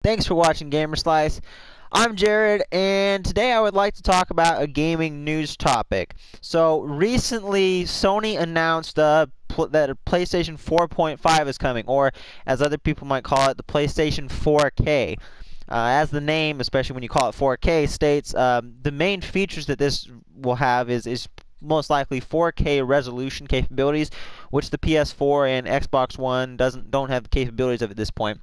Thanks for watching Gamer Slice. I'm Jared, and today I would like to talk about a gaming news topic. So recently, Sony announced that a PlayStation 4.5 is coming, or as other people might call it, the PlayStation 4K. As the name, especially when you call it 4K, states, the main features that this will have is most likely 4K resolution capabilities, which the PS4 and Xbox One don't have the capabilities of at this point.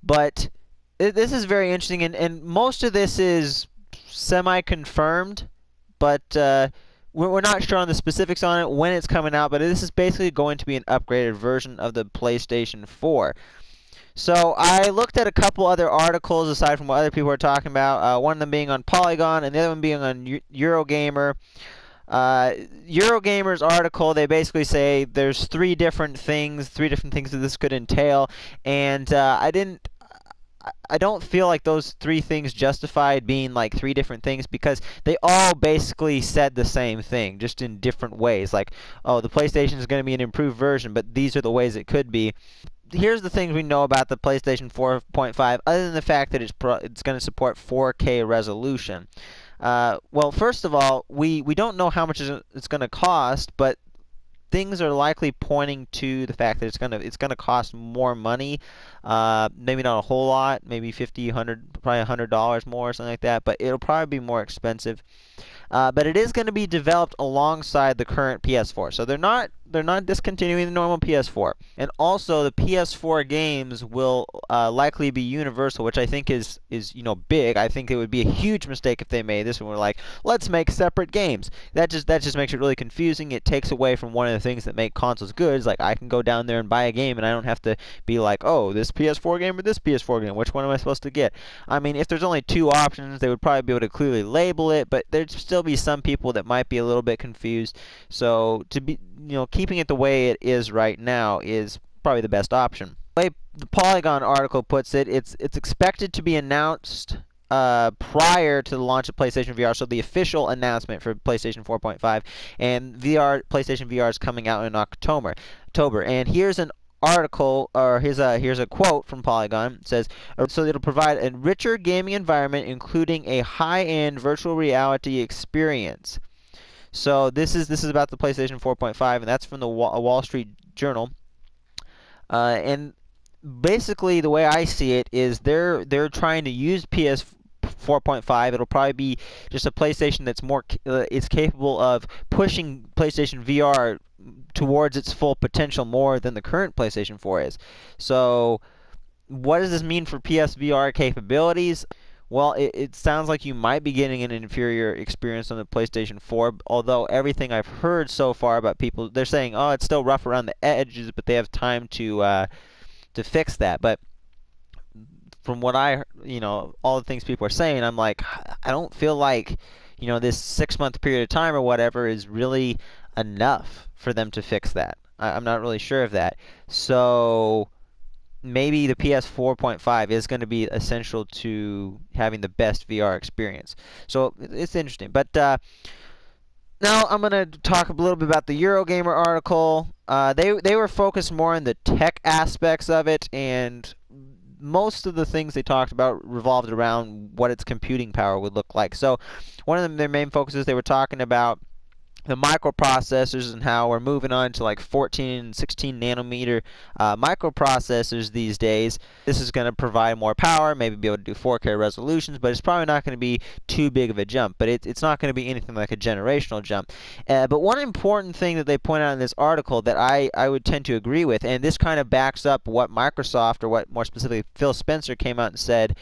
But this is very interesting, and most of this is semi-confirmed, but we're not sure on the specifics on it, when it's coming out, but this is basically going to be an upgraded version of the PlayStation 4. So I looked at a couple other articles aside from what other people are talking about, one of them being on Polygon and the other one being on Eurogamer. Eurogamer's article, they basically say there's three different things that this could entail, and I don't feel like those three things justified being like three different things because they all basically said the same thing, just in different ways. Like, oh, the PlayStation is going to be an improved version, but these are the ways it could be. Here's the things we know about the PlayStation 4.5, other than the fact that it's going to support 4K resolution. Well, first of all, we don't know how much it's going to cost, but things are likely pointing to the fact that it's gonna cost more money. Maybe not a whole lot, maybe 50, 100, probably $100 more or something like that. But it'll probably be more expensive. But it is going to be developed alongside the current PS4, so they're not discontinuing the normal PS4. And also, the PS4 games will likely be universal, which I think is big. I think it would be a huge mistake if they made this and were like, let's make separate games. That just makes it really confusing. It takes away from one of the things that make consoles good. Is like I can go down there and buy a game, and I don't have to be like, oh, this PS4 game or this PS4 game. Which one am I supposed to get? I mean, if there's only two options, they would probably be able to clearly label it, but there'd still be some people that might be a little bit confused. So to be, keeping it the way it is right now is probably the best option. The way the Polygon article puts it, it's expected to be announced prior to the launch of PlayStation VR, so the official announcement for PlayStation 4.5 and PlayStation VR is coming out in October. And here's an article, or here's a quote from Polygon. It says, so it'll provide a richer gaming environment, including a high-end virtual reality experience. So this is about the PlayStation 4.5, and that's from the Wall Street Journal. And basically, the way I see it is they're trying to use PS 4.5. It'll probably be just a PlayStation that's more it's capable of pushing PlayStation VR towards its full potential more than the current PlayStation 4 is. So, what does this mean for PSVR capabilities? Well, it sounds like you might be getting an inferior experience on the PlayStation 4, although everything I've heard so far about people, they're saying, oh, it's still rough around the edges, but they have time to fix that. But from what all the things people are saying, I'm like, I don't feel like, this 6 month period of time or whatever is really enough for them to fix that. I'm not really sure of that. So maybe the PS 4.5 is going to be essential to having the best VR experience. So it's interesting. But now I'm going to talk a little bit about the Eurogamer article. They were focused more on the tech aspects of it, and most of the things they talked about revolved around what its computing power would look like. So one of their main focuses, they were talking about the microprocessors and how we're moving on to like 14 and 16 nanometer microprocessors these days. This is going to provide more power, maybe be able to do 4K resolutions, but it's probably not going to be too big of a jump. But it's not going to be anything like a generational jump. But one important thing that they point out in this article that I would tend to agree with, and this kind of backs up what Microsoft, or what more specifically Phil Spencer came out and said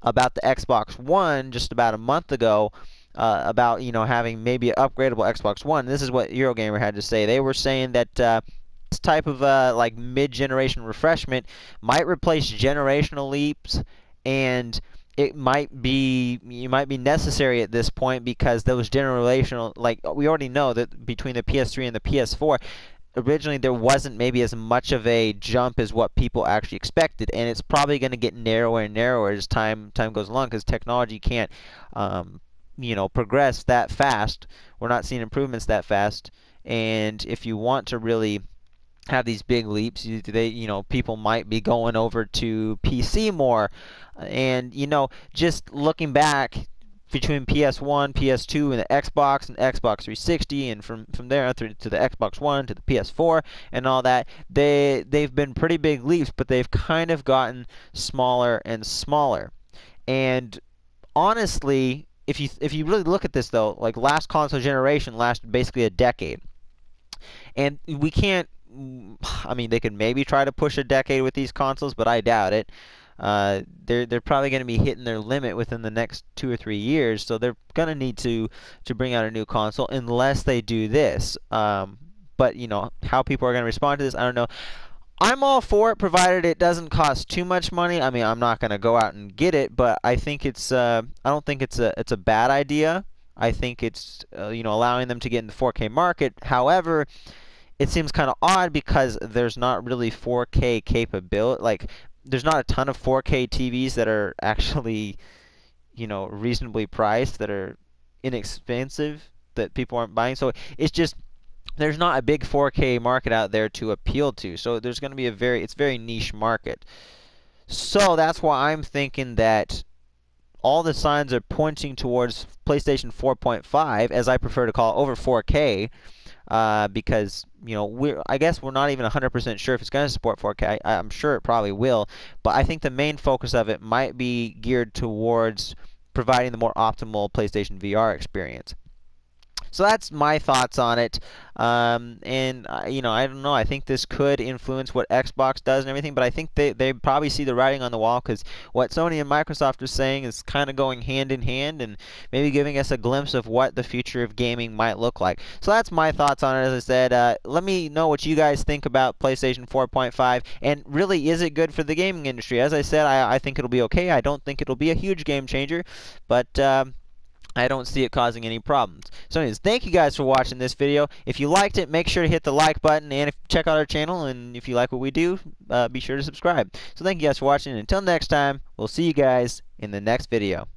about the Xbox One just about a month ago, about having maybe an upgradable Xbox One. This is what Eurogamer had to say. They were saying that this type of like mid-generation refreshment might replace generational leaps, and you might be necessary at this point because those generational, like we already know that between the PS3 and the PS4, originally there wasn't maybe as much of a jump as what people actually expected, and it's probably going to get narrower and narrower as time goes along because technology can't progress that fast. We're not seeing improvements that fast, and if you want to really have these big leaps. People might be going over to PC more, and just looking back between PS1, PS2, and the Xbox and Xbox 360, and from there through to the Xbox One to the PS4 and all that, they've been pretty big leaps, but they've kind of gotten smaller and smaller. And honestly, if you really look at this though, like last console generation lasted basically a decade. And we can't. I mean, they could maybe try to push a decade with these consoles, but I doubt it. They're probably going to be hitting their limit within the next 2 or 3 years, so they're going to need to bring out a new console unless they do this. But how people are going to respond to this, I don't know. I'm all for it, provided it doesn't cost too much money. I mean, I'm not going to go out and get it, but I think I don't think it's a bad idea. I think it's allowing them to get in the 4K market. However, it seems kind of odd because there's not really 4K capability. Like, there's not a ton of 4K TVs that are actually, reasonably priced, that are inexpensive, that people aren't buying. So it's just there's not a big 4K market out there to appeal to. So there's going to be it's very niche market. So that's why I'm thinking that all the signs are pointing towards PlayStation 4.5, as I prefer to call it, over 4K. Because I guess we're not even 100% sure if it's going to support 4K. I'm sure it probably will, but I think the main focus of it might be geared towards providing the more optimal PlayStation VR experience. So that's my thoughts on it. And I don't know. I think this could influence what Xbox does and everything, but I think they probably see the writing on the wall, because what Sony and Microsoft are saying is kind of going hand in hand and maybe giving us a glimpse of what the future of gaming might look like. So that's my thoughts on it. As I said, let me know what you guys think about PlayStation 4.5, and really, is it good for the gaming industry? As I said, I think it'll be okay. I don't think it'll be a huge game changer, but I don't see it causing any problems. So anyways, thank you guys for watching this video. If you liked it, make sure to hit the like button, and check out our channel, and if you like what we do, be sure to subscribe. So thank you guys for watching, and until next time, we'll see you guys in the next video.